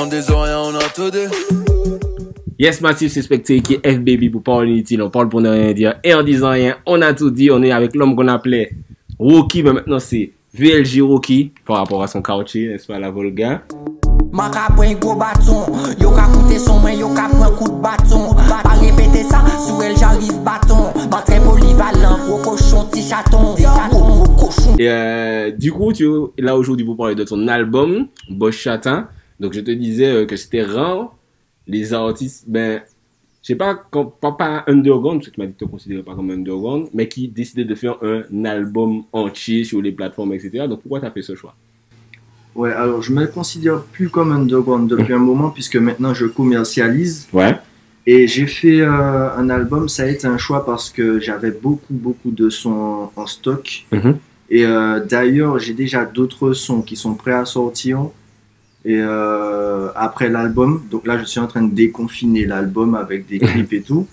On des oreilles, on a tout dit. Yes, Massif, c'est Spectre qui est FBB pour parler inutile. On parle pour ne rien dire. Et en disant rien, on a tout dit. On est avec l'homme qu'on appelait Rocky, mais maintenant c'est VLJ Rocky par rapport à son quartier, n'est-ce pas, la Volga. Ma ka pren gros bâton, yo ka coûté son main, yo ka pren coup de bâton. Pas répéter ça, sous elle j'arrive bâton. Ma très polyvalent, gros cochon, petit chaton. Gros cochon. Et du coup, tu es là aujourd'hui pour parler de ton album, Boss Chata. Donc je te disais que c'était rare, les artistes, ben, je sais pas, pas underground, parce que tu m'as dit que tu ne te considérais pas comme underground, mais qui décidaient de faire un album entier sur les plateformes, etc. Donc pourquoi tu as fait ce choix? Ouais, alors je me considère plus comme underground depuis un moment, puisque maintenant je commercialise. Ouais. Et j'ai fait un album, ça a été un choix parce que j'avais beaucoup de sons en stock. Et d'ailleurs, j'ai déjà d'autres sons qui sont prêts à sortir. Et après l'album, donc là je suis en train de déconfiner l'album avec des clips et tout.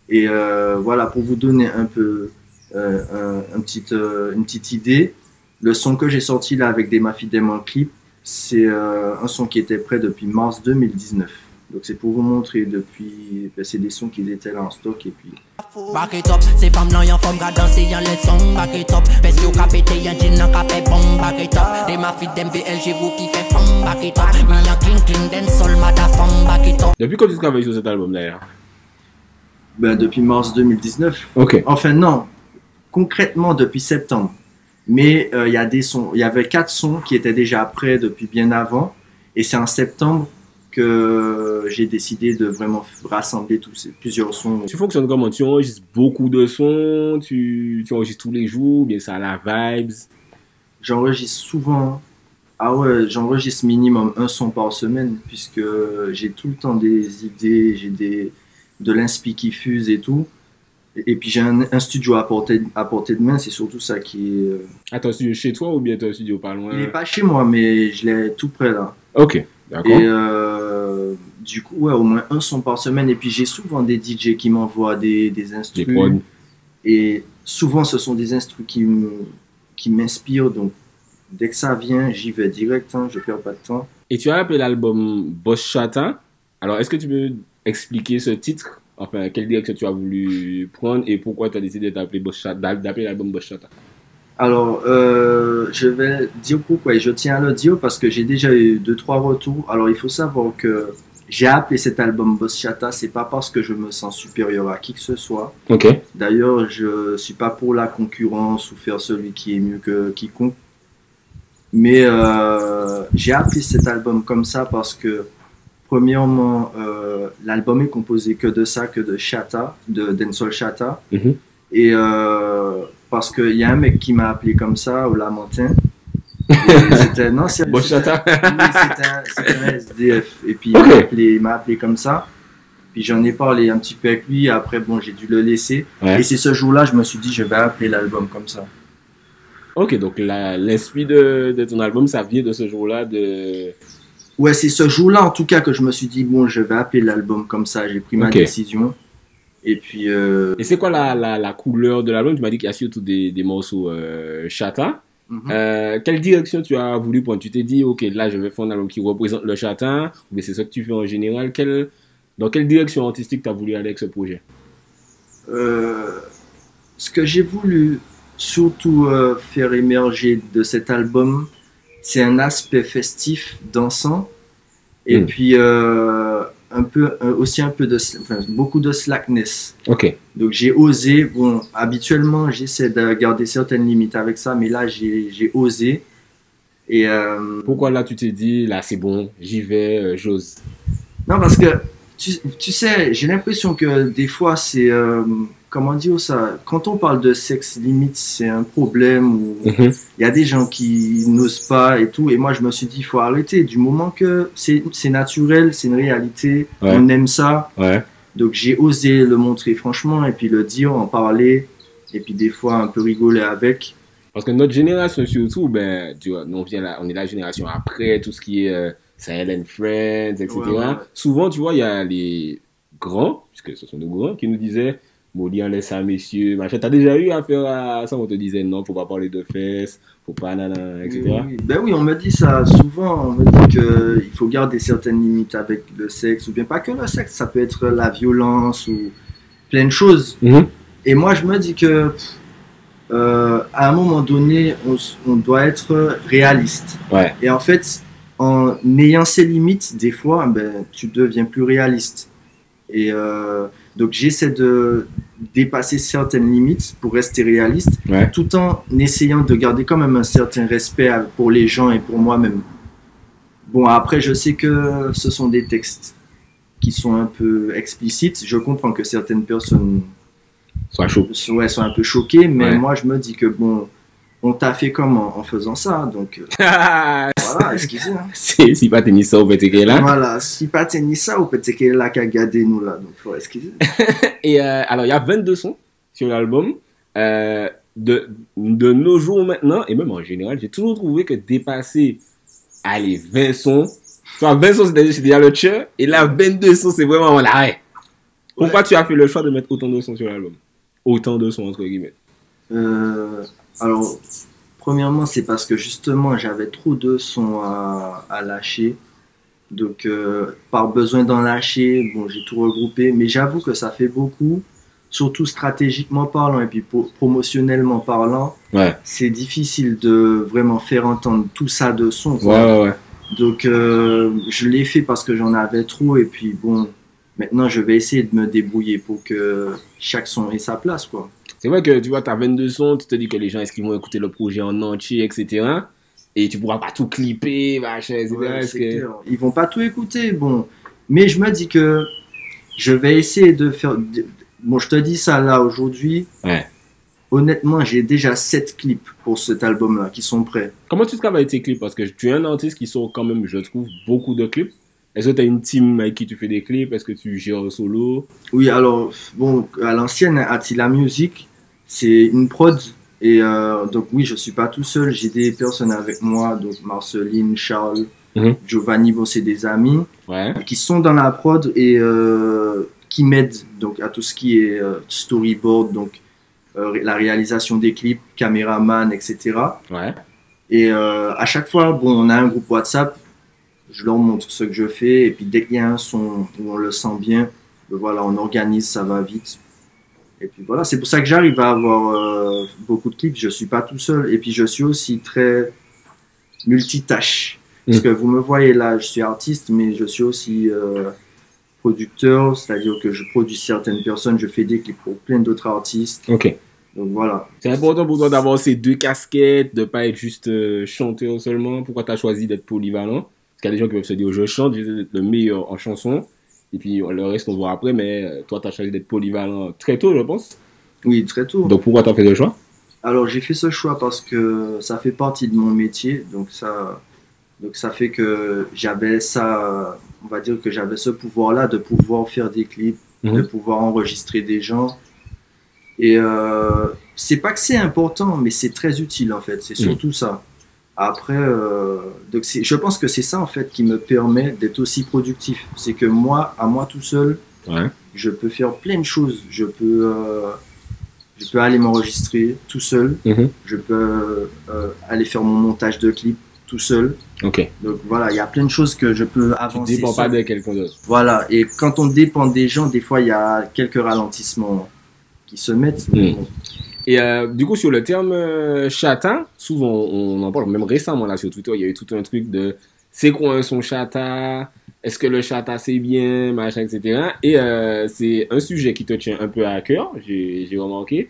Et voilà, pour vous donner un peu une petite idée, le son que j'ai sorti là avec des Mafidem en clip, c'est un son qui était prêt depuis mars 2019. Donc c'est pour vous montrer depuis, c'est des sons qui étaient là en stock et puis... Back it up, ces femmes là y'en femme danser y'en les sons, back it up. Parce que y'en pété y'en jean y'en café bomb, back it up. Des Mafidem VLJ vous qui fait femme, back it up. Me y'en clean den sol madafam, back it up. Depuis quand tu travailles sur cet album d'ailleurs? Ben depuis mars 2019. Ok. Enfin non, concrètement depuis septembre. Mais il y a des sons, il y avait 4 sons qui étaient déjà prêts depuis bien avant. Et c'est en septembre que j'ai décidé de vraiment rassembler plusieurs sons. Tu fonctionnes comment? Tu enregistres beaucoup de sons? Tu enregistres tous les jours? Bien ça, la vibes? J'enregistre souvent. Ah ouais, j'enregistre minimum un son par semaine, puisque j'ai tout le temps des idées, j'ai de l'inspi qui fuse et tout. Et puis j'ai un studio à portée de main, c'est surtout ça qui est... Attends, un studio chez toi ou bien t'as un studio pas loin? Il n'est pas chez moi, mais je l'ai tout près là. Ok, d'accord. Et du coup, ouais, au moins un son par semaine. Et puis j'ai souvent des DJ qui m'envoient des instrus. Des prods. Et souvent ce sont des instrus qui m'inspirent. Donc dès que ça vient, j'y vais direct, hein, je perds pas de temps. Et tu as appelé l'album Boss Chata. Alors est-ce que tu peux expliquer ce titre? Enfin, quelle direction tu as voulu prendre et pourquoi tu as décidé d'appeler l'album Boss Chata? Alors, je vais dire pourquoi, et je tiens à le dire parce que j'ai déjà eu 2-3 retours. Alors, il faut savoir que j'ai appelé cet album Boss Chata, c'est pas parce que je me sens supérieur à qui que ce soit. Ok. D'ailleurs, je suis pas pour la concurrence ou faire celui qui est mieux que quiconque. Mais j'ai appelé cet album comme ça parce que, premièrement, l'album est composé que de ça, que de Chata, de Dancehall Chata. Et parce qu'il y a un mec qui m'a appelé comme ça au Lamentin. C'était non, c'est Boss Chata. c'était un SDF. Et puis il m'a appelé comme ça. Puis j'en ai parlé un petit peu avec lui. Après, bon, j'ai dû le laisser. Ouais. Et c'est ce jour-là, je me suis dit, je vais appeler l'album comme ça. Ok, donc l'esprit de ton album, ça vient de ce jour-là de... Ouais, c'est ce jour-là en tout cas que je me suis dit, bon, je vais appeler l'album comme ça. J'ai pris ma décision. Et puis... Et c'est quoi la couleur de l'album? Tu m'as dit qu'il y a surtout des morceaux chata. Quelle direction tu as voulu prendre? Tu t'es dit, ok, là je vais faire un album qui représente le chata, mais c'est ça que tu fais en général. Dans quelle direction artistique tu as voulu aller avec ce projet? Ce que j'ai voulu surtout faire émerger de cet album, c'est un aspect festif, dansant, et puis beaucoup de slackness. Ok. Donc j'ai osé, bon, habituellement j'essaie de garder certaines limites avec ça, mais là j'ai osé. Et pourquoi là tu t'es dit, là c'est bon, j'y vais, j'ose? Non, parce que tu sais, j'ai l'impression que des fois c'est, comment dire ça, quand on parle de sexe limite, c'est un problème où il y a des gens qui n'osent pas et tout. Et moi je me suis dit, il faut arrêter. Du moment que c'est naturel, c'est une réalité, on aime ça. Donc j'ai osé le montrer franchement et puis le dire, en parler et puis des fois un peu rigoler avec. Parce que notre génération surtout, ben, tu vois, nous on est la génération après tout ce qui est Sahel and Friends, etc. Souvent, tu vois, il y a les grands, puisque ce sont des grands, qui nous disaient bon, on laisse ça, messieurs, machin. T'as déjà eu affaire à ça, on te disait non, faut pas parler de fesses, faut pas nanana, etc. Oui. Ben oui, on me dit ça souvent. On me dit qu'il faut garder certaines limites avec le sexe, ou bien pas que le sexe, ça peut être la violence ou plein de choses. Et moi, je me dis que à un moment donné, on doit être réaliste. Ouais. Et en fait, en ayant ces limites, des fois, ben, tu deviens plus réaliste. Et donc, j'essaie de dépasser certaines limites pour rester réaliste, Ouais. tout en essayant de garder quand même un certain respect pour les gens et pour moi-même. Bon, après, je sais que ce sont des textes qui sont un peu explicites. Je comprends que certaines personnes Sois chaud. sont un peu choquées, mais Ouais. moi, je me dis que bon, on t'a fait comment en faisant ça, donc voilà, excusez. Hein. Si pas tennis ça, on peut être là. Voilà, si pas tenir ça, ou peut-être qu'elle là qu'à garder nous là, donc faut excuser. Et alors, il y a 22 sons sur l'album. De nos jours maintenant, et même en général, j'ai toujours trouvé que dépasser, allez, 20 sons, soit 20 sons c'est déjà le tchè, et là 22 sons c'est vraiment l'arrêt. Pourquoi tu as fait le choix de mettre autant de sons sur l'album? Autant de sons entre guillemets. Alors, premièrement, c'est parce que justement j'avais trop de sons à lâcher. Donc, par besoin d'en lâcher, bon, j'ai tout regroupé, mais j'avoue que ça fait beaucoup. Surtout stratégiquement parlant et puis promotionnellement parlant, Ouais. c'est difficile de vraiment faire entendre tout ça de son. Ouais, Quoi. ouais, ouais. Donc je l'ai fait parce que j'en avais trop et puis bon, maintenant je vais essayer de me débrouiller pour que chaque son ait sa place, quoi. C'est vrai que tu vois, tu as 22 sons, tu te dis que les gens, est-ce qu'ils vont écouter le projet en entier, etc. Et tu pourras pas tout clipper, machin, etc. Ouais, est-ce c'est que... clair. Ils vont pas tout écouter, bon. Mais je me dis que je vais essayer de faire... Bon, je te dis ça là aujourd'hui. Ouais. Honnêtement, j'ai déjà 7 clips pour cet album-là qui sont prêts. Comment tu travailles tes clips? Parce que tu es un artiste qui sort quand même, je trouve, beaucoup de clips. Est-ce que tu as une team avec qui tu fais des clips? Est-ce que tu gères solo? Oui, alors, bon, à l'ancienne, Attila Music, c'est une prod. Et donc, oui, je suis pas tout seul. J'ai des personnes avec moi, donc Marceline, Charles, Giovanni, bon, c'est des amis Ouais. qui sont dans la prod et qui m'aident donc, à tout ce qui est storyboard, donc la réalisation des clips, caméraman, etc. Ouais. Et à chaque fois, bon, on a un groupe WhatsApp, je leur montre ce que je fais, et puis dès qu'il y a un son où on le sent bien, ben voilà, on organise, ça va vite. Et puis voilà, c'est pour ça que j'arrive à avoir beaucoup de clips, je suis pas tout seul, et puis je suis aussi très multitâche. Parce que vous me voyez là, je suis artiste, mais je suis aussi producteur, c'est-à-dire que je produis certaines personnes, je fais des clips pour plein d'autres artistes. Ok. Donc voilà. C'est important pour toi d'avoir ces deux casquettes, de pas être juste chanteur seulement. Pourquoi tu as choisi d'être polyvalent? Parce qu'il y a des gens qui peuvent se dire, je chante, je vais être le meilleur en chanson. Et puis le reste, on voit après. Mais toi, tu as choisi d'être polyvalent très tôt, je pense. Oui, très tôt. Donc pourquoi tu as fait ce choix? Alors j'ai fait ce choix parce que ça fait partie de mon métier. Donc ça fait que j'avais ça, on va dire que j'avais ce pouvoir-là de pouvoir faire des clips, de pouvoir enregistrer des gens. Et c'est pas que c'est important, mais c'est très utile en fait. C'est surtout ça. Après, donc je pense que c'est ça en fait qui me permet d'être aussi productif. C'est que moi, à moi tout seul, je peux faire plein de choses. Je peux aller m'enregistrer tout seul. Je peux aller faire mon montage de clip tout seul. Ok. Donc voilà, il y a plein de choses que je peux avancer. Tu dépends pas de quelqu'un d'autre. Voilà, et quand on dépend des gens, des fois il y a quelques ralentissements qui se mettent. Bon. Et du coup, sur le terme chata, souvent on en parle, même récemment là sur Twitter, il y a eu tout un truc de c'est quoi un son chata, est-ce que le chata c'est bien, machin, etc. Et c'est un sujet qui te tient un peu à cœur, j'ai remarqué.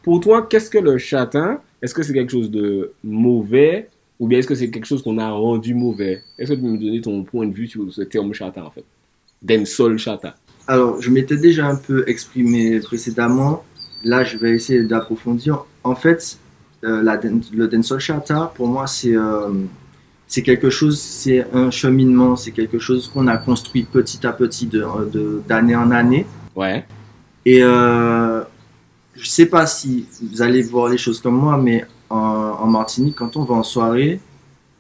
Pour toi, qu'est-ce que le chata? Est-ce que c'est quelque chose de mauvais ou bien est-ce que c'est quelque chose qu'on a rendu mauvais? Est-ce que tu peux me donner ton point de vue sur ce terme chata en fait? Dancehall chata. Alors, je m'étais déjà un peu exprimé précédemment. Là, je vais essayer d'approfondir. En fait, le dancehall chata, pour moi, c'est quelque chose, c'est un cheminement, c'est quelque chose qu'on a construit petit à petit d'année en année. Ouais. Et je sais pas si vous allez voir les choses comme moi, mais en Martinique, quand on va en soirée,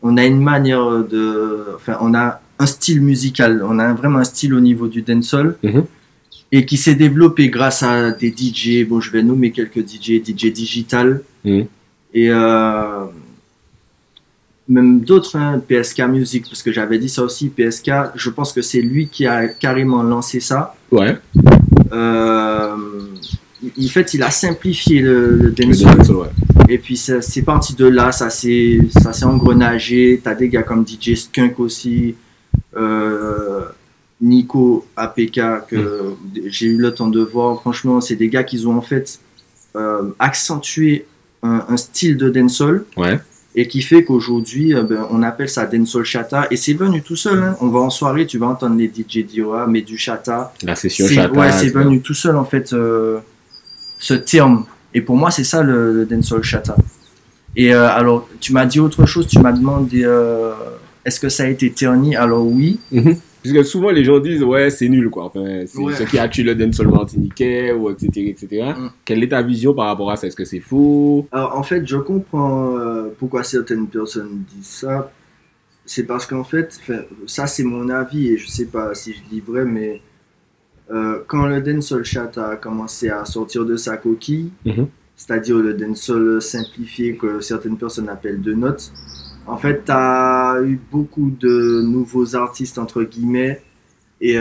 on a une manière on a un style musical, on a vraiment un style au niveau du dancehall. et qui s'est développé grâce à des DJ, bon je vais nommer quelques DJ digital, et même d'autres, hein, PSK Music, parce que j'avais dit ça aussi, PSK, je pense que c'est lui qui a carrément lancé ça. Ouais. En fait, il a simplifié le dancehall. Ouais. Et puis c'est parti de là, ça s'est engrenagé. T'as des gars comme DJ Skunk aussi, Nico APK que j'ai eu le temps de voir. Franchement, c'est des gars qui ont en fait accentué un style de dancehall. Ouais. Et qui fait qu'aujourd'hui, on appelle ça dancehall chata. Et c'est venu tout seul. Hein. On va en soirée, tu vas entendre les DJ dire ah, mais du chata. La session chata. Ouais, c'est venu tout seul en fait, ce terme. Et pour moi, c'est ça le dancehall chata. Et alors, tu m'as dit autre chose. Tu m'as demandé est-ce que ça a été terni? Alors oui. Parce que souvent les gens disent ouais c'est nul quoi, enfin, c'est ce qui a tué le dancehall martiniquais ou etc. Quelle est ta vision par rapport à ça? Est-ce que c'est faux? Alors en fait je comprends pourquoi certaines personnes disent ça. C'est parce qu'en fait, ça c'est mon avis et je sais pas si je dis vrai, mais quand le dancehall chata a commencé à sortir de sa coquille, c'est-à-dire le dancehall simplifié que certaines personnes appellent de notes, en fait, tu as eu beaucoup de nouveaux artistes, entre guillemets, et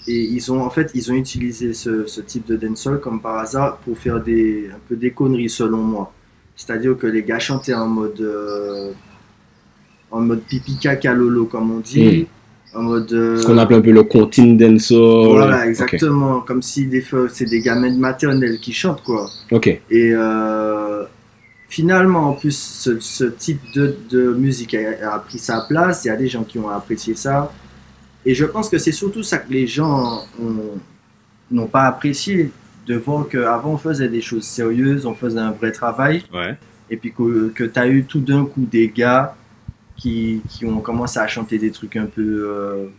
ils ont utilisé ce type de dancehall comme par hasard pour faire un peu des conneries, selon moi. C'est-à-dire que les gars chantaient en mode pipi caca lolo, comme on dit, en mode... ce qu'on appelle un peu le contine dancehall. Voilà, exactement, comme si c'est des gamins de maternelle qui chantent, quoi. Ok. Et... finalement, en plus, ce type de musique a pris sa place. Il y a des gens qui ont apprécié ça. Et je pense que c'est surtout ça que les gens n'ont pas apprécié. De voir qu'avant, on faisait des choses sérieuses, on faisait un vrai travail. Ouais. Et puis que tu as eu tout d'un coup des gars qui ont commencé à chanter des trucs un peu,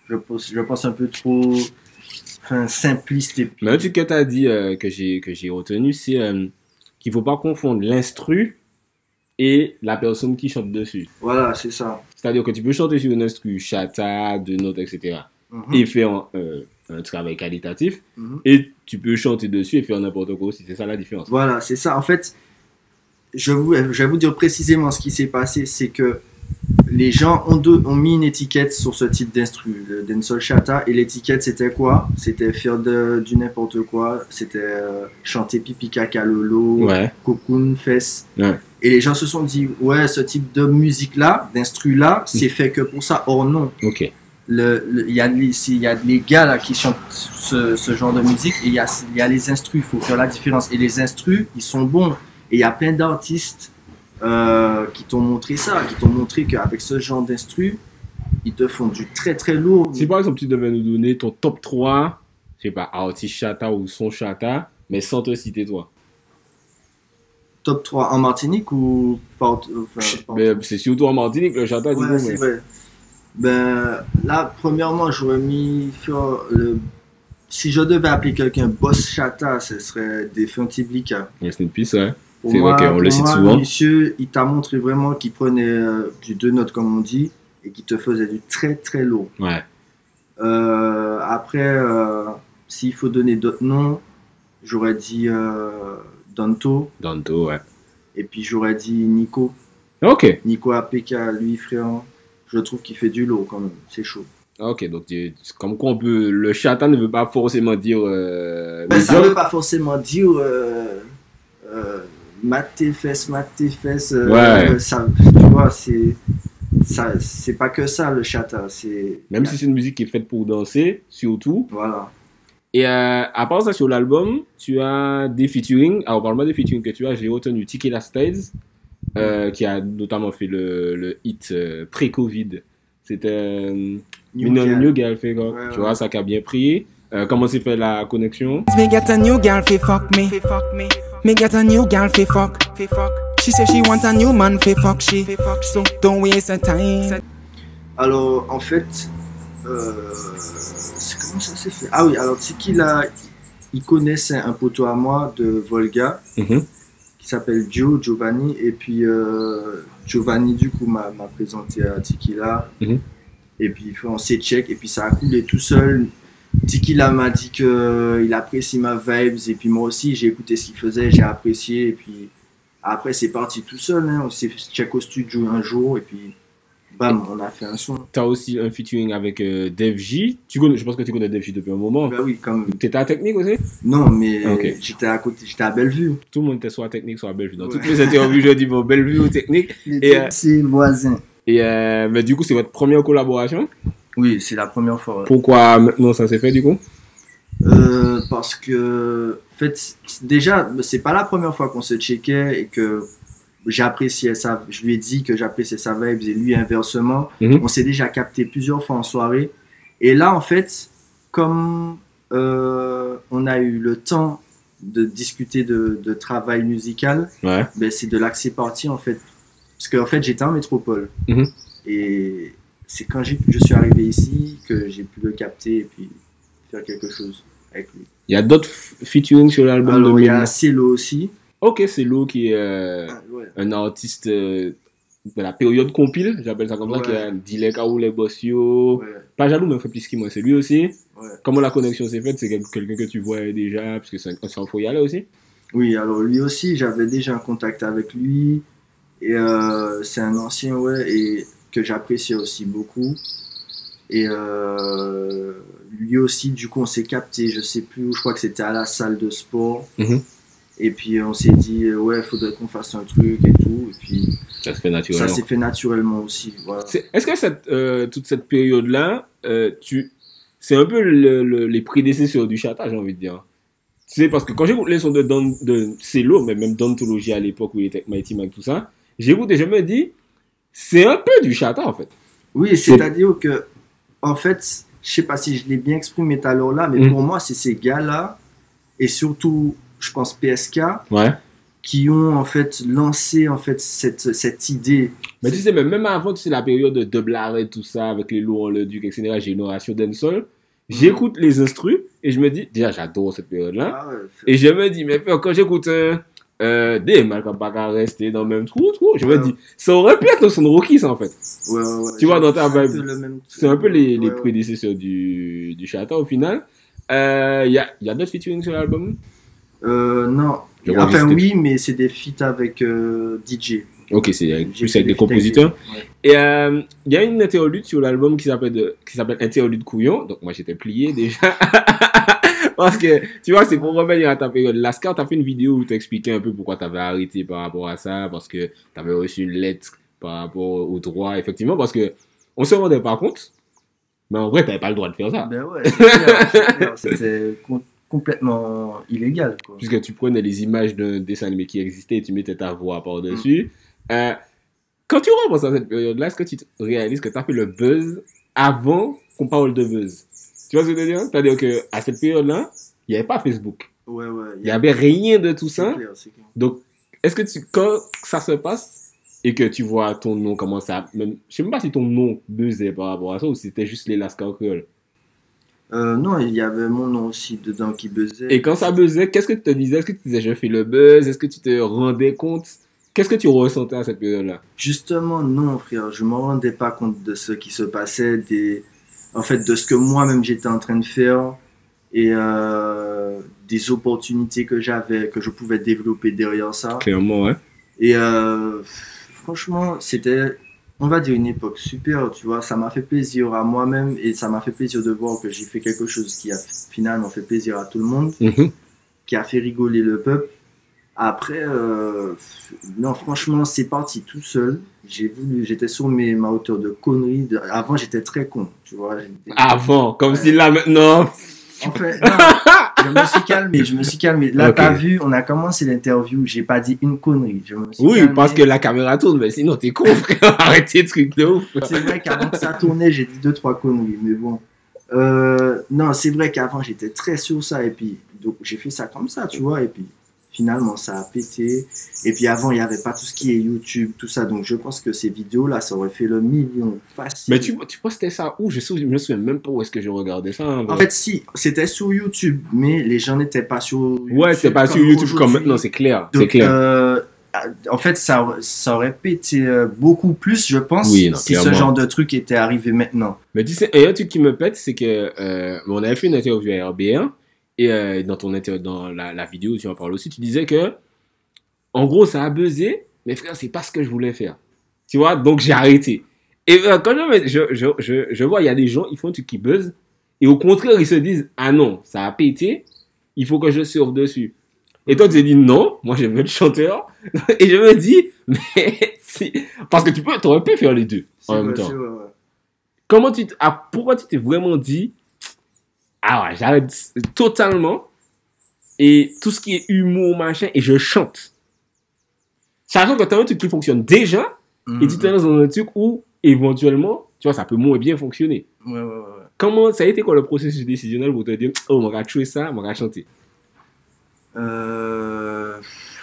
je pense un peu trop simplistes. Mais un truc que tu as dit, que j'ai retenu, c'est... qu'il ne faut pas confondre l'instru et la personne qui chante dessus. Voilà, c'est ça. C'est-à-dire que tu peux chanter sur une instru, chata, deux notes, etc. Et faire un travail qualitatif. Et tu peux chanter dessus et faire n'importe quoi aussi. C'est ça la différence. Voilà, c'est ça. En fait, je vais vous dire précisément ce qui s'est passé. C'est que les gens ont mis une étiquette sur ce type d'instru, le dancehall chata, et l'étiquette c'était quoi? C'était faire du n'importe quoi, c'était chanter pipi caca lolo, cocoon, fesse. Et les gens se sont dit ouais, ce type de musique là, d'instru là, c'est fait que pour ça. Or non. Ok. Il y a les gars là qui chantent ce genre de musique et il y a les instrus, il faut faire la différence. Et les instrus, ils sont bons. Et il y a plein d'artistes qui t'ont montré ça, qui t'ont montré qu'avec ce genre d'instru, ils te font du très très lourd. Si par exemple tu devais nous donner ton top 3, je sais pas, artiste chata ou son chata, mais sans te citer toi. Top 3 en Martinique ou c'est surtout en Martinique le chata du coup. C'est vrai. Ben là, premièrement, j'aurais mis si je devais appeler quelqu'un boss chata, ce serait Défunt Iblika. C'est une piste, ouais. C'est vrai qu'on le cite souvent. Monsieur, il t'a montré vraiment qu'il prenait du deux notes, comme on dit, et qu'il te faisait du très très lourd. Ouais. Après, s'il faut donner d'autres noms, j'aurais dit Danto. Danto, ouais. Et puis j'aurais dit Nico. Ok. Nico APK, lui, frère, je trouve qu'il fait du lourd quand même. C'est chaud. Ok, donc comme quoi le chata ne veut pas forcément dire... ça ne veut pas forcément dire... Mat tes fesses, ça, tu vois, c'est pas que ça le chata. Même si c'est une musique qui est faite pour danser, surtout. Voilà. Et à part ça, sur l'album, tu as des featuring. Alors, parle-moi des featuring que tu as. J'ai retenu Tequila Styles, qui a notamment fait le hit pré-Covid. C'était New Girl, fait quoi. Tu vois, ça qui a bien pris. Comment s'est fait la connexion? Me get a new girl, fuck me. Me get a new girl, fuck. She say she want a new man, fuck she. So don't waste your time. Alors, en fait, comment ça s'est fait? Ah oui, alors Tequila, il connaissait un poteau à moi de Volga, qui s'appelle Giovanni, et puis Giovanni, du coup, m'a présenté à Tequila, et puis on s'est check, et puis ça a coulé tout seul. Tequila m'a dit qu'il apprécie ma vibes, et puis moi aussi, j'ai écouté ce qu'il faisait, j'ai apprécié, et puis après, c'est parti tout seul, hein. On s'est check au studio un jour, et puis bam, on a fait un son. T'as aussi un featuring avec Def J. Je pense que tu connais Def J depuis un moment. Bah oui, comme. T'étais à Technique aussi? Non, mais Ok. j'étais à côté, j'étais à Bellevue. Tout le monde était soit à Technique, soit à Bellevue. Dans Ouais. toutes les interviews, je dis bon, Bellevue ou Technique. C'est voisin. Mais du coup, c'est votre première collaboration. Oui, c'est la première fois. Ouais. Pourquoi maintenant ça s'est fait du coup? Parce que, en fait, déjà, c'est pas la première fois qu'on se checkait et que j'appréciais ça. Je lui ai dit que j'appréciais sa vibe et lui inversement. Mhm. On s'est déjà capté plusieurs fois en soirée. Et là, en fait, comme on a eu le temps de discuter de travail musical, Ouais. ben, c'est de là que c'est parti en fait. Parce qu'en fait, j'étais en métropole. Mhm. Et c'est quand je suis arrivé ici que j'ai pu le capter et puis faire quelque chose avec lui. Il y a d'autres featuring sur l'album de Alors, il y Melo. a Celo aussi. Ok, c'est Lo qui est Ouais. un artiste de la période compile, j'appelle ça comme ça, Ouais. qui a Dile Kaoule Bossio. Ouais. Pas jaloux, mais fait plus qui moi, c'est lui aussi. Ouais. Comment la connexion s'est faite? C'est quelqu'un que tu vois déjà, parce que c'est un faut y aller aussi. Oui, alors lui aussi, j'avais déjà un contact avec lui. Et c'est un ancien, ouais, et que j'apprécie aussi beaucoup. Et lui aussi, du coup, on s'est capté, je sais plus où, je crois que c'était à la salle de sport. Mhm. Et puis on s'est dit, ouais, il faudrait qu'on fasse un truc et tout. Et puis Ça se fait naturellement. ça s'est fait naturellement aussi. Voilà. Est-ce que toute cette période-là, c'est un peu les prédécesseurs du Chata, j'ai envie de dire. Tu sais, parce que quand j'écoute les sons de Celo, mais même d'Anthologie à l'époque où il était avec Mighty Mac, tout ça, j'écoute et je me dis, c'est un peu du Chata en fait. Oui, c'est-à-dire que, en fait, je sais pas si je l'ai bien exprimé tout à l'heure là, mais Mhm. pour moi, c'est ces gars-là, et surtout, je pense PSK, Ouais. qui ont en fait lancé en fait cette idée. Mais tu sais, même avant, tu sais, la période de Double Arrêt, tout ça, avec les Laurent Leduc, etc., Génération Dancehall, j'écoute les instrus et je me dis, déjà, j'adore cette période-là. Ah ouais, Et je me dis, mais frère, quand j'écoute des Malcolm Baka rester dans le même trou, je me Ouais. dis, ça aurait pu être un son de Rocky, ça, en fait. ouais, ouais, Tu vois, dans ta c'est un vibe. peu le même- C'est un peu les Ouais, ouais. prédécesseurs du Chata, au final. Il y a d'autres featuring sur l'album? Non. Je vois Enfin, juste- oui, mais c'est des feats avec DJ. Ok, c'est J'ai plus fait avec des feats compositeurs. ouais. Et il y a une interlude sur l'album qui s'appelle Interlude Couillon. Donc moi j'étais plié déjà. Parce que tu vois, c'est pour revenir à ta période. Lascar, t'as fait une vidéo où t'expliquais un peu pourquoi t'avais arrêté par rapport à ça. Parce que t'avais reçu une lettre par rapport au droit. Effectivement, parce que on se rendait pas compte. Mais en vrai, t'avais pas le droit de faire ça. Ben ouais, c'est clair, c'est clair. C'était complètement illégal, quoi. Puisque tu prenais les images d'un dessin animé qui existait et tu mettais ta voix par-dessus. Quand tu repenses à cette période-là, est-ce que tu réalises que tu as fait le buzz avant qu'on parle de buzz? Tu vois ce que je veux dire? C'est-à-dire qu'à cette période-là, il n'y avait pas Facebook. Ouais, ouais. Il n'y avait rien de tout C'est ça. clair, c'est clair. Donc, est-ce que quand ça se passe et que tu vois ton nom commencer à... Même, je sais même pas si ton nom buzzait par rapport à ça ou si c'était juste les Lascar Creole. Non, il y avait mon nom aussi dedans qui buzzait. Et quand ça buzzait, qu'est-ce que tu te disais? Est-ce que tu disais je fais le buzz? Est-ce que tu te rendais compte? Qu'est-ce que tu ressentais à cette période-là? Justement, non, frère. Je ne me rendais pas compte de ce qui se passait, en fait, de ce que moi-même j'étais en train de faire et des opportunités que j'avais, que je pouvais développer derrière ça. Clairement, ouais. Et franchement, c'était, on va dire, une époque super, tu vois. Ça m'a fait plaisir à moi-même et ça m'a fait plaisir de voir que j'ai fait quelque chose qui a finalement fait plaisir à tout le monde, Mhm. qui a fait rigoler le peuple. Après, non, franchement, c'est parti tout seul. J'étais sur ma hauteur de conneries. Avant, j'étais très con, tu vois. Avant, comme Ouais. si là maintenant... En fait, non, je me suis calmé. Là, Ok. t'as vu, on a commencé l'interview, j'ai pas dit une connerie. Je me suis Oui, calmé. parce que la caméra tourne, mais sinon t'es con, frère. Arrêtez de trucs de ouf. C'est vrai qu'avant que ça tournait, j'ai dit 2-3 conneries, mais bon. Non, c'est vrai qu'avant, j'étais très sur ça, et puis, donc, j'ai fait ça comme ça, tu vois, et puis, finalement, ça a pété. Et puis, avant, il n'y avait pas tout ce qui est YouTube, tout ça, donc je pense que ces vidéos-là, ça aurait fait le million facile. Mais tu postais ça où? Je me souviens même pas où est-ce que je regardais ça. Hein, En fait, si, c'était sur YouTube, mais les gens n'étaient pas sur YouTube. ouais, c'était pas sur comme YouTube comme aujourd'hui. maintenant, c'est clair. Donc, C'est clair. En fait, ça aurait pété beaucoup plus, je pense, Oui, non, si ce clairement. genre de truc était arrivé maintenant. Mais tu sais, et un truc qui me pète, c'est que on avait fait une interview à RB1 et dans la vidéo où tu en parles aussi, tu disais que en gros ça a buzzé, mais frère, c'est pas ce que je voulais faire. Tu vois, donc j'ai arrêté. Et quand je vois, il y a des gens, ils font un truc qui buzz et au contraire, ils se disent ah non, ça a pété, il faut que je surfe dessus. Et toi, tu te dis non, moi je veux être chanteur. Et je me dis, mais si. Parce que t'aurais pu faire les deux en même temps. C'est vrai, ouais. Pourquoi tu t'es vraiment dit, ah ouais, j'arrête totalement et tout ce qui est humour, machin, et je chante. Sachant que t'as un truc qui fonctionne déjà et tu te lances dans un truc où éventuellement, tu vois, ça peut moins bien fonctionner. Ouais. Comment ça a été quoi le processus décisionnel pour te dire, oh, on va tuer ça, on va chanter?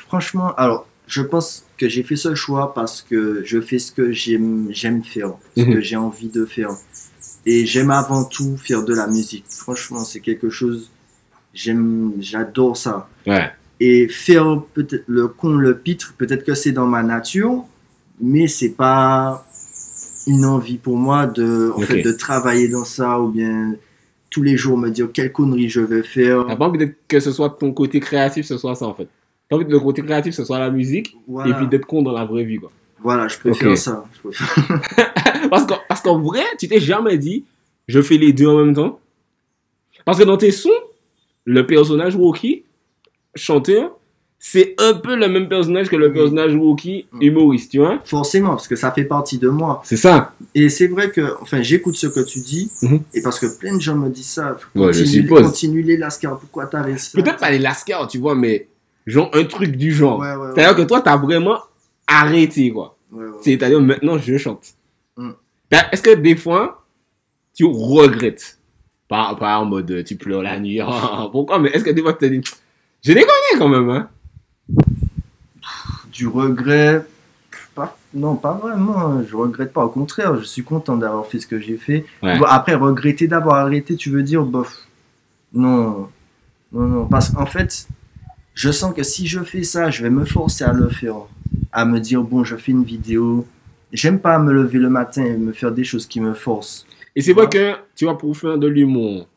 Franchement, alors, je pense que j'ai fait ce choix parce que je fais ce que j'aime faire, ce que j'ai envie de faire. Et j'aime avant tout faire de la musique. Franchement, c'est quelque chose, j'adore ça. Ouais. Et faire peut-être le con, le pitre, peut-être que c'est dans ma nature, mais c'est pas une envie pour moi en fait, de travailler dans ça ou bien tous les jours me dire quelle connerie je vais faire. T'as pas envie que ce soit ton côté créatif, ce soit ça en fait. T'as envie que le côté créatif, ce soit la musique Voilà. et puis d'être con dans la vraie vie, quoi. Voilà, je préfère ça. Parce qu'en vrai, tu t'es jamais dit, je fais les deux en même temps. Parce que dans tes sons, le personnage Wookie, chanteur, c'est un peu le même personnage que le personnage Wookie, humoriste, tu vois. Forcément, parce que ça fait partie de moi. C'est ça. Et c'est vrai que, enfin, j'écoute ce que tu dis, et parce que plein de gens me disent ça. Ouais, je suppose. Continue les Lascar, pourquoi t'avais ça? Peut-être pas les Lascar, tu vois, mais genre un truc du genre. Ouais. C'est-à-dire que toi, t'as vraiment arrêté, quoi. Ouais. C'est-à-dire maintenant, je chante. Mm. Ben, est-ce que des fois, tu regrettes? Pas en mode tu pleures la nuit, pourquoi? Mais est-ce que des fois, tu te dis, je déconne quand même, hein? Du regret, non, pas vraiment. Je regrette pas. Au contraire, je suis content d'avoir fait ce que j'ai fait. Ouais. Bon, après, regretter d'avoir arrêté, tu veux dire, bof. Non. Parce qu'en fait, je sens que si je fais ça, je vais me forcer à le faire. À me dire, bon, je fais une vidéo. J'aime pas me lever le matin et me faire des choses qui me forcent. Et c'est vrai que, tu vois, pour faire de l'humour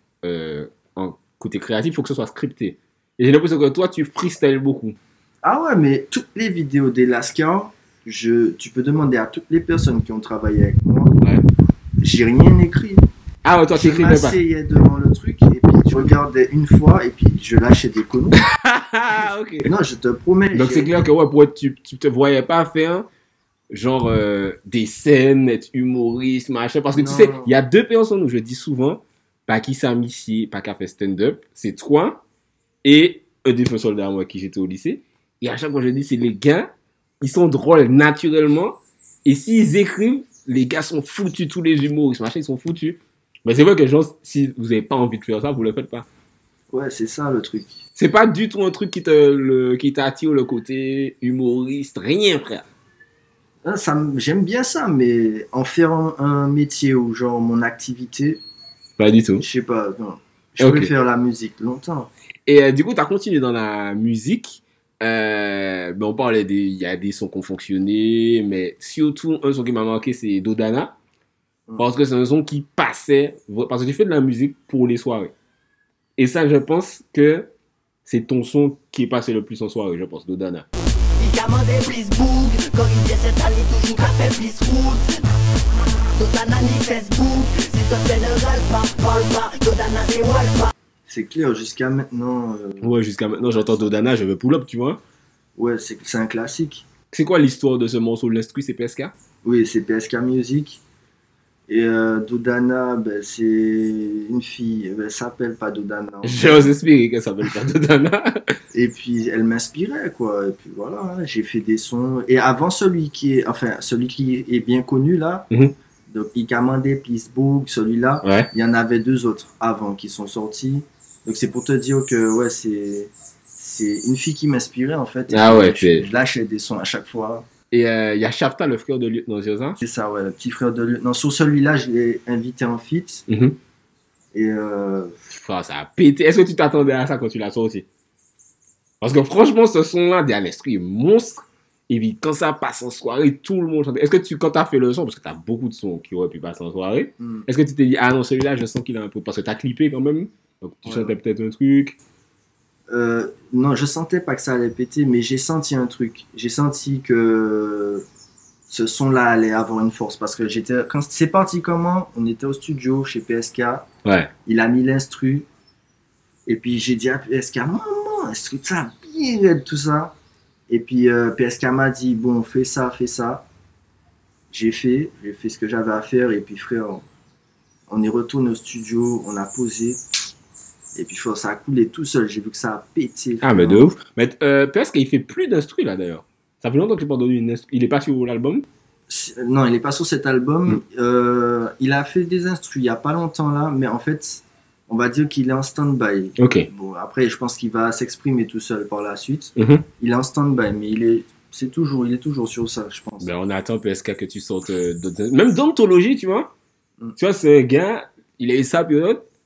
en côté créatif, il faut que ce soit scripté. Et j'ai l'impression que toi, tu freestyles beaucoup. Ah ouais, mais toutes les vidéos des Lascar, tu peux demander à toutes les personnes qui ont travaillé avec moi. Ouais. J'ai rien écrit. Ah ouais, toi, tu Je écrivais pas. m'asseyais devant le truc et puis je regardais une fois et puis je lâchais des conneries. Ah, ok. Non, je te promets. Donc c'est clair que ouais, tu te voyais pas faire genre des scènes, être humoriste, machin. Parce que tu Non. sais, il y a deux personnes où je dis souvent, pas qui s'amitié, pas qui a fait stand-up, c'est toi et un défenseur soldat à moi qui j'étais au lycée. Et à chaque fois je dis, c'est les gars, ils sont drôles naturellement. Et s'ils écrivent, les gars sont foutus, tous les humoristes, machin, ils sont foutus. Mais c'est vrai que genre, si vous avez pas envie de faire ça, vous le faites pas. Ouais, c'est ça le truc. C'est pas du tout un truc qui t'attire le côté humoriste, rien, frère. Ah, j'aime bien ça, mais en faire un métier ou genre mon activité, Pas du tout. je sais pas. Non. Je Ok. préfère la musique longtemps. Et du coup, tu as continué dans la musique. Ben, on parlait il y a des sons qui ont fonctionné, mais surtout un son qui m'a marqué, c'est Dodana. Parce que c'est un son qui passait, parce que tu fais de la musique pour les soirées. Et ça, je pense que c'est ton son qui est passé le plus en soirée, je pense, Dodana. Il a mandé plus book, quand il vient cette année, toujours qu'à faire plus route. Dodana ni Facebook, si toi t'es le râle pas, parle pas, Dodana c'est Walpa. C'est clair, jusqu'à maintenant. Ouais, jusqu'à maintenant, j'entends Dodana, je veux pull up, tu vois. Ouais, c'est un classique. C'est quoi l'histoire de ce morceau? L'instru, c'est PSK? Oui, c'est PSK Music. Et Dodana, ben, c'est une fille, elle s'appelle pas Dodana. J'ose espérer qu'elle s'appelle pas Dodana. Et puis elle m'inspirait, quoi. Et puis voilà, hein, j'ai fait des sons. Et avant celui qui est bien connu là, donc Ikamande, Please Book, celui-là, Ouais. il y en avait deux autres avant qui sont sortis. Donc c'est pour te dire que ouais, c'est une fille qui m'inspirait en fait. Et Ah puis, ouais, c'est- je lâchais des sons à chaque fois. Et il y a Shafta, le frère de Lieutenant Zioza. C'est ça, ouais, le petit frère de lui. Non, sur celui-là, je l'ai invité en feat. Et Ça a pété. Est-ce que tu t'attendais à ça quand tu l'as sorti? Parce que franchement, ce son-là, derrière l'esprit est monstre. Et puis, quand ça passe en soirée, tout le monde chantait. Est-ce que quand t'as fait le son, parce que t'as beaucoup de sons qui auraient pu passer en soirée, est-ce que tu t'es dit, ah non, celui-là, je sens qu'il a un peu. Parce que t'as clippé quand même. Donc, tu chantais peut-être un truc. Non, je sentais pas que ça allait péter, mais j'ai senti un truc. J'ai senti que ce son-là allait avoir une force. Parce que quand c'est parti comment? On était au studio chez PSK. Ouais. Il a mis l'instru. Et puis j'ai dit à PSK, maman, instru ça, bien, tout ça. Et puis PSK m'a dit, bon, fais ça, fais ça. J'ai fait ce que j'avais à faire. Et puis frère, on y retourne au studio, on a posé. Et puis frère, ça a coulé tout seul. J'ai vu que ça a pété. Frère. Ah, mais de ouf. Mais PSK, il fait plus d'instru là d'ailleurs. Ça fait longtemps que j'ai pas entendu une instru. Il est pas sur l'album? Non, il est pas sur cet album. Il a fait des instrus il y a pas longtemps là. Mais en fait, on va dire qu'il est en stand-by. Ok. Bon, après, je pense qu'il va s'exprimer tout seul par la suite. Mm-hmm. Il est en stand-by, mais il est toujours sur ça, je pense. Ben, on attend PSK que tu sortes d'autres. Même d'Anthologie, tu vois. Tu vois, c'est un gars, il a eu ça, puis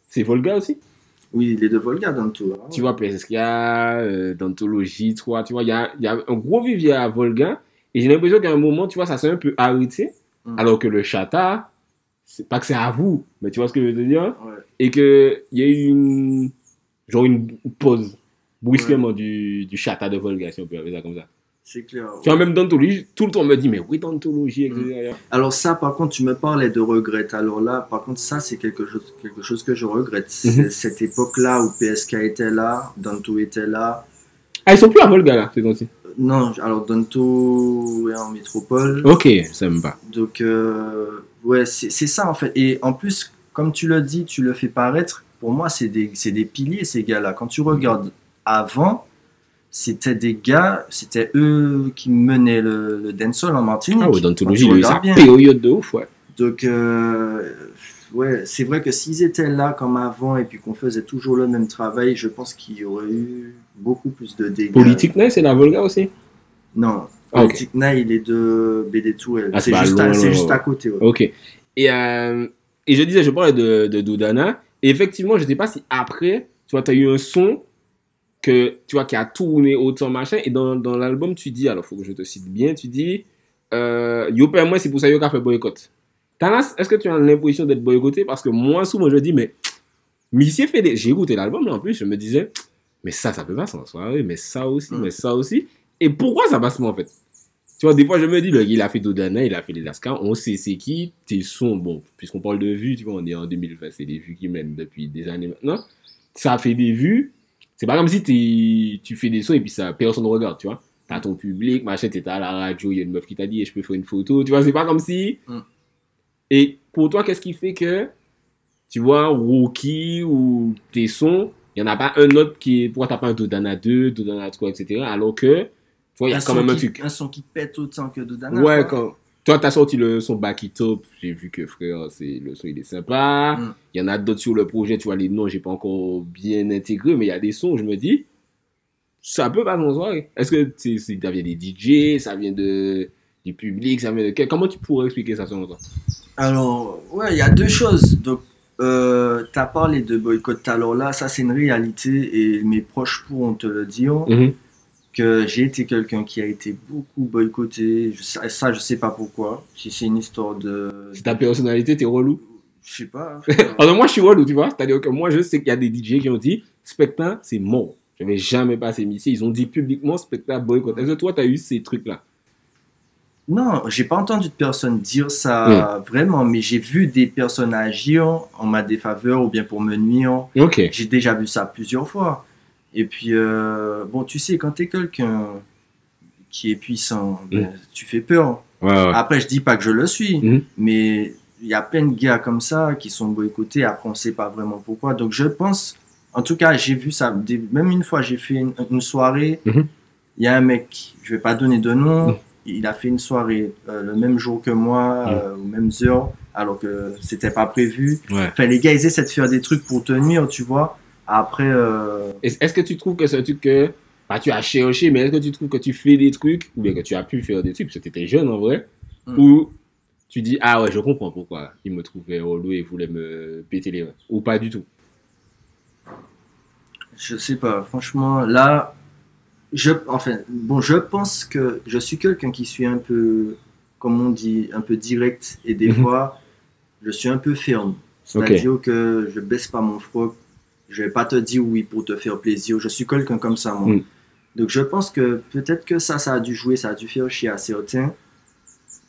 c'est Volga aussi. Oui, il est de Volga, Danto. Hein. Tu vois, PSK, d'Anthologie, tu vois, il y a un gros vivier à Volga. Et j'ai l'impression qu'à un moment, tu vois, ça s'est un peu arrêté. Alors que le Chata, c'est pas que c'est à vous, mais tu vois ce que je veux te dire? Ouais. Et qu'il y a eu une pause brusquement du Chata de Volga, si on peut appeler ça comme ça. C'est clair. Tu vois, même d'Anthologie, tout le temps on me dit, mais oui, d'Anthologie, etc. Alors ça, par contre, tu me parlais de regret. Alors là, par contre, ça, c'est quelque chose que je regrette. C'est cette époque-là où PSK était là, Danto était là. Ah, ils sont plus à Volga, là, ces temps-ci? Non, alors Danto est en métropole. Ok, ça me va. Donc, ouais, c'est ça, en fait. Et en plus, comme tu le dis, tu le fais paraître. Pour moi, c'est des piliers, ces gars-là. Quand tu regardes avant... C'était des gars, c'était eux qui menaient le dancehall en Martinique. Ah ouais, d'Anthologie, il a eu sa période de ouf, ouais. Donc, ouais, c'est vrai que s'ils étaient là comme avant et puis qu'on faisait toujours le même travail, je pense qu'il y aurait eu beaucoup plus de dégâts. Politique Night, c'est la Volga aussi? Non, Politique Night, il est de BD2L. Ah, c'est juste à côté. Ouais. Ok. Et je disais, je parlais de Doudana. Et effectivement, je ne sais pas si après, tu vois, tu as eu un son que tu vois qui a tourné autant machin, et dans l'album tu dis, alors faut que je te cite bien, tu dis yo père moi c'est pour ça yo qu'a fait boycott. Est-ce que tu as l'impression d'être boycotté? Parce que moi souvent je dis mais Missy fait des... j'ai écouté l'album là en plus, je me disais mais ça peut pas en soirée, mais ça aussi, et pourquoi ça passe moi en fait? Tu vois, des fois je me dis, il a fait Dodana, il a fait les Lascar, on sait c'est qui, tes sons, bon, puisqu'on parle de vues, tu vois, on est en 2020, c'est des vues qui mènent depuis des années maintenant, ça fait des vues. C'est pas comme si tu fais des sons et puis ça, personne ne regarde, tu vois. T'as ton public, machin, t'es à la radio, il y a une meuf qui t'a dit, je peux faire une photo, tu vois, c'est pas comme si... Et pour toi, qu'est-ce qui fait que, tu vois, Rookie ou tes sons, il y en a pas un autre qui est... Pourquoi t'as pas un Dodana 2, Dodana 3, etc. Alors que, tu vois, il y a quand même un truc. Un son qui pète autant que Dodana. Ouais, quand... Toi, t'as sorti le son Back It Up, j'ai vu que frère, le son il est sympa. Il y en a d'autres sur le projet, tu vois, les noms, j'ai pas encore bien intégré, mais il y a des sons, je me dis, ça peut pas dans soirée. Est-ce que ça vient des DJ, ça vient du public, ça vient de quel... Comment tu pourrais expliquer ça selon toi? Alors, ouais, il y a deux choses. Donc, t'as parlé de boycott, alors là, ça c'est une réalité et mes proches pourront te le dire. Que j'ai été quelqu'un qui a été beaucoup boycotté. Ça, je sais pas pourquoi. Si c'est une histoire de... C'est ta personnalité, t'es relou? Je sais pas. Alors moi, je suis relou, tu vois. C'est-à-dire que moi, je sais qu'il y a des DJ qui ont dit spectacle, c'est mort. Je vais jamais passer Missy. Ils ont dit publiquement spectacle, boycott. Est-ce que toi, t'as eu ces trucs-là? Non, j'ai pas entendu de personne dire ça vraiment, mais j'ai vu des personnes agir en ma défaveur ou bien pour me nuire. Ok. J'ai déjà vu ça plusieurs fois. Et puis, bon, tu sais, quand t'es quelqu'un qui est puissant, tu fais peur. Ouais. Après, je dis pas que je le suis, mais il y a plein de gars comme ça qui sont boycottés. Après, on sait pas vraiment pourquoi. Donc, je pense, en tout cas, j'ai vu ça. Même une fois, j'ai fait une soirée. Il y a un mec, je vais pas donner de nom, il a fait une soirée le même jour que moi, aux mêmes heures, alors que c'était pas prévu. Enfin, les gars, ils essaient de faire des trucs pour te nuire, tu vois. Après, est-ce que tu trouves que c'est un truc que tu as cherché, mais est-ce que tu trouves que tu fais des trucs, ou bien que tu as pu faire des trucs, parce que tu étais jeune en vrai, ou tu dis, ah ouais, je comprends pourquoi il me trouvait relou et voulait me péter les mains, ou pas du tout? Je sais pas, franchement, là, Je pense que je suis quelqu'un qui suis un peu, comme on dit, un peu direct et des fois, je suis un peu ferme. C'est-à-dire que je baisse pas mon froc. Je vais pas te dire oui pour te faire plaisir. Je suis quelqu'un comme ça, moi. Donc, je pense que peut-être que ça a dû jouer, ça a dû faire chier à certains.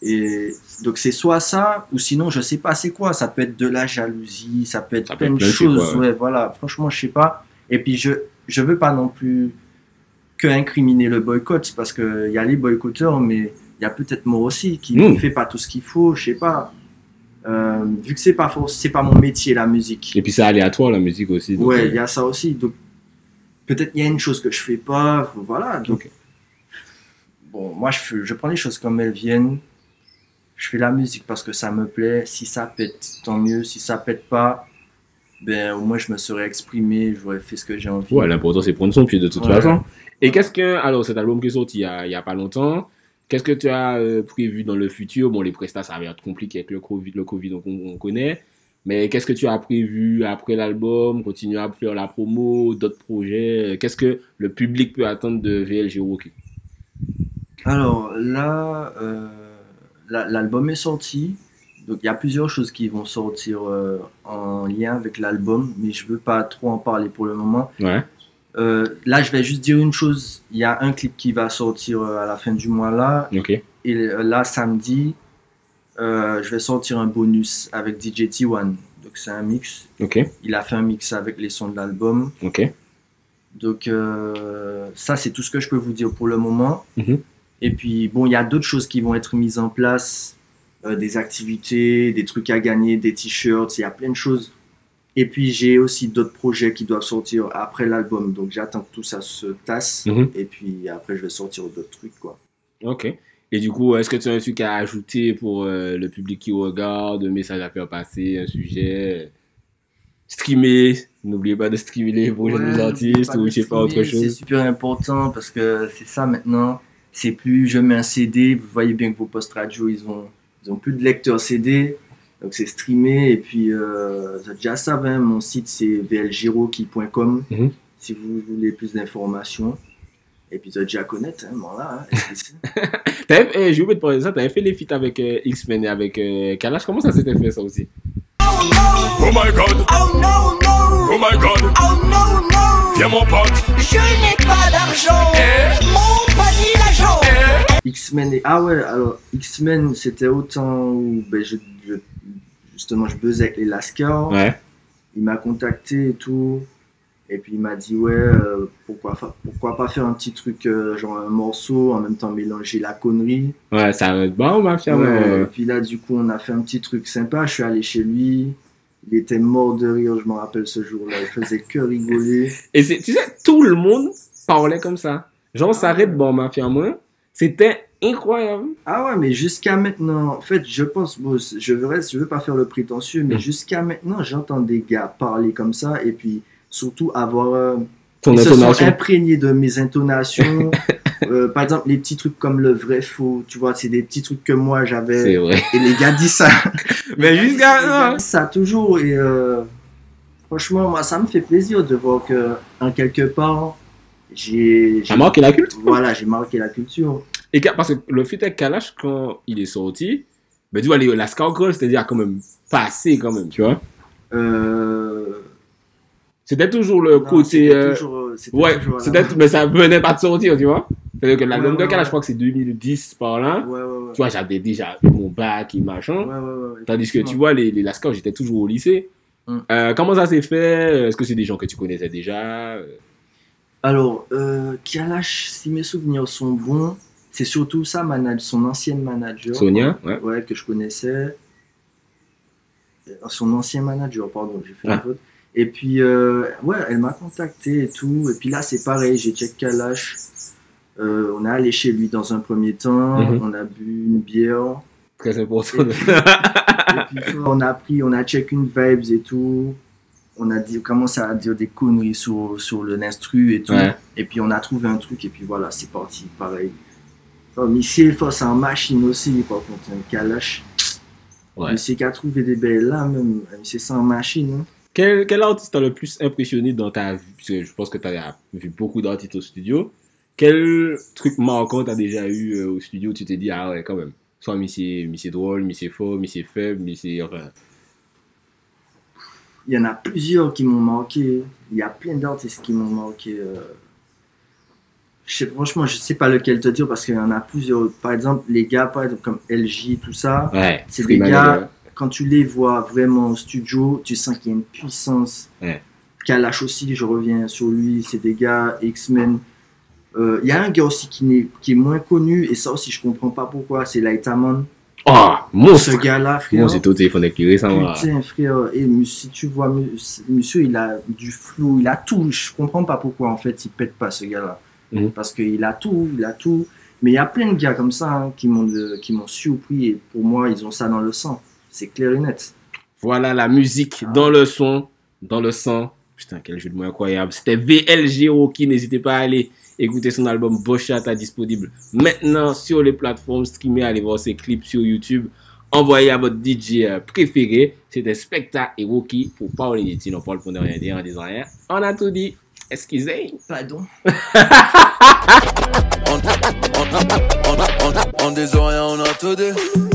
Et donc, c'est soit ça, ou sinon, je sais pas c'est quoi. Ça peut être de la jalousie, ça peut être plein de choses. Ouais, voilà. Franchement, je sais pas. Et puis, je veux pas non plus que incriminer le boycott, parce qu'il y a les boycotteurs, mais il y a peut-être moi aussi qui ne fait pas tout ce qu'il faut, je sais pas. Vu que c'est pas mon métier, la musique. Et puis c'est aléatoire, la musique aussi. Donc, ouais, il y a ça aussi. Donc peut-être il y a une chose que je fais pas, voilà. Donc bon, moi je prends les choses comme elles viennent. Je fais la musique parce que ça me plaît. Si ça pète, tant mieux. Si ça pète pas, ben au moins je me serais exprimé, j'aurais fait ce que j'ai envie. Ouais, l'important c'est prendre son pied de toute façon. Et qu'est-ce que, alors cet album qui est sorti il y a pas longtemps, qu'est-ce que tu as prévu dans le futur? Bon, les prestats ça va être compliqué avec le Covid donc on connaît. Mais qu'est-ce que tu as prévu après l'album? Continuer à faire la promo, d'autres projets? Qu'est-ce que le public peut attendre de VLG Rookie? Alors là, l'album est sorti. Donc il y a plusieurs choses qui vont sortir en lien avec l'album, mais je veux pas trop en parler pour le moment. Ouais. Là, je vais juste dire une chose. Il y a un clip qui va sortir à la fin du mois là. Okay. Et là, samedi, je vais sortir un bonus avec DJ T1. Donc c'est un mix. Okay. Il a fait un mix avec les sons de l'album. Okay. Donc ça, c'est tout ce que je peux vous dire pour le moment. Et puis bon, il y a d'autres choses qui vont être mises en place. Des activités, des trucs à gagner, des t-shirts, il y a plein de choses. Et puis j'ai aussi d'autres projets qui doivent sortir après l'album, donc j'attends que tout ça se tasse, et puis après je vais sortir d'autres trucs, quoi. Ok. Et du coup, est-ce que tu as un truc à ajouter pour le public qui regarde, un message à faire passer, un sujet? Streamer, n'oubliez pas de streamer les projets de nos artistes, ou je sais pas, autre chose. C'est super important parce que c'est ça maintenant, c'est plus je mets un CD, vous voyez bien que vos post-radio ils ont plus de lecteur CD. Donc c'est streamé, et puis vous avez déjà ça, hein, mon site c'est vlgiroki.com si vous voulez plus d'informations. Et puis vous avez déjà connaître, hein, bon là. J'ai oublié de parler de ça, tu avais fait les feats avec X-Men et avec Kalash, comment ça s'était fait ça aussi? Oh my god! Oh no no! Oh my god! Oh no no! Viens mon pote! Je n'ai pas d'argent! Mon panier l'argent! X-Men et... Ah ouais, alors X-Men c'était autant où ben, justement je buzzais avec les Lascars. Ouais. Il m'a contacté et tout. Et puis il m'a dit ouais, pourquoi pas faire un petit truc, genre un morceau, en même temps mélanger la connerie. Ouais, ça va être bon, on va faire. Ouais. Et puis là du coup on a fait un petit truc sympa, je suis allé chez lui. Il était mort de rire, je me rappelle ce jour-là, il faisait que rigoler. Et tu sais, tout le monde parlait comme ça. Genre, s'arrête, bon, mafia, moi. C'était incroyable. Ah ouais, mais jusqu'à maintenant, en fait, je pense, bon, je veux pas faire le prétentieux, mais jusqu'à maintenant, j'entends des gars parler comme ça, et puis surtout avoir... Ton ils intonation. se sont imprégnés de mes intonations. Par exemple, les petits trucs comme le vrai faux, tu vois, c'est des petits trucs que moi j'avais. C'est vrai. Et les gars disent ça. Mais jusqu'à... ça toujours, et franchement, moi, ça me fait plaisir de voir que, en quelque part, j'ai marqué la culture. Voilà, j'ai marqué la culture. Et parce que le fait avec Kalash, quand il est sorti, ben tu vois, la Scarcroll, c'est-à-dire quand même passé quand même, tu vois. C'était toujours le côté... C'était mais ça venait pas de sortir, tu vois. C'est-à-dire que l'album de Kalash, je crois que c'est 2010 par là. Ouais. Tu vois, j'avais déjà mon bac et machin. Ouais. Tandis que tu vois, les Lascars, j'étais toujours au lycée. Comment ça s'est fait? Est-ce que c'est des gens que tu connaissais déjà? Alors, Kalash, si mes souvenirs sont bons, c'est surtout son ancienne manager. Sonia, ouais, que je connaissais. Son ancien manager, pardon, j'ai fait une faute. Et puis, ouais, elle m'a contacté et tout. Et puis là, c'est pareil, j'ai check Kalash. On est allé chez lui dans un premier temps. On a bu une bière. Très important. Et puis, on a check une vibes et tout. On a commencé à dire des conneries sur le instru et tout. Ouais. Et puis, on a trouvé un truc. Et puis, voilà, c'est parti, pareil. Mais c'est force en machine aussi, par contre, un Kalash. Ouais. Mais c'est qu'à trouver des belles là, même. C'est ça en machine. Hein. Quel artiste t'a le plus impressionné dans ta vie? Parce que je pense que tu as vu beaucoup d'artistes au studio. Quel truc marquant t'as déjà eu au studio où tu t'es dit, ah ouais, quand même. Soit c'est drôle, mais c'est faux, mais c'est faible, mais c'est... Enfin... Il y en a plusieurs qui m'ont marqué. Il y a plein d'artistes qui m'ont marqué. Franchement, je sais pas lequel te dire parce qu'il y en a plusieurs. Par exemple, les gars, par exemple, comme LJ, tout ça, ouais, c'est des gars, quand tu les vois vraiment au studio, tu sens qu'il y a une puissance. Ouais. Kalash aussi, je reviens sur lui, c'est des gars, X-Men. Il y a un gars aussi qui est moins connu, et ça aussi, je comprends pas pourquoi, c'est Lightaman. Oh, monstre! Ce gars-là, frère. C'est au téléphone avec lui récemment. Putain, frère. Et si tu vois, monsieur, il a du flow, il a tout. Je comprends pas pourquoi, en fait, il pète pas, ce gars-là. Parce qu'il a tout, Mais il y a plein de gars comme ça hein, qui m'ont surpris, et pour moi, ils ont ça dans le sang. C'est clair et net. Voilà la musique dans le son, dans le sang. Putain, quel jeu de mots incroyable. C'était VLG Rocky. N'hésitez pas à aller écouter son album Bochata disponible maintenant sur les plateformes streamées. Allez voir ses clips sur YouTube. Envoyez à votre DJ préféré. C'était Specta et Rocky pour parler des on parle pour ne rien dire en disant rien. On a tout dit. Excusez. Pardon. On des rien, on a tout dit.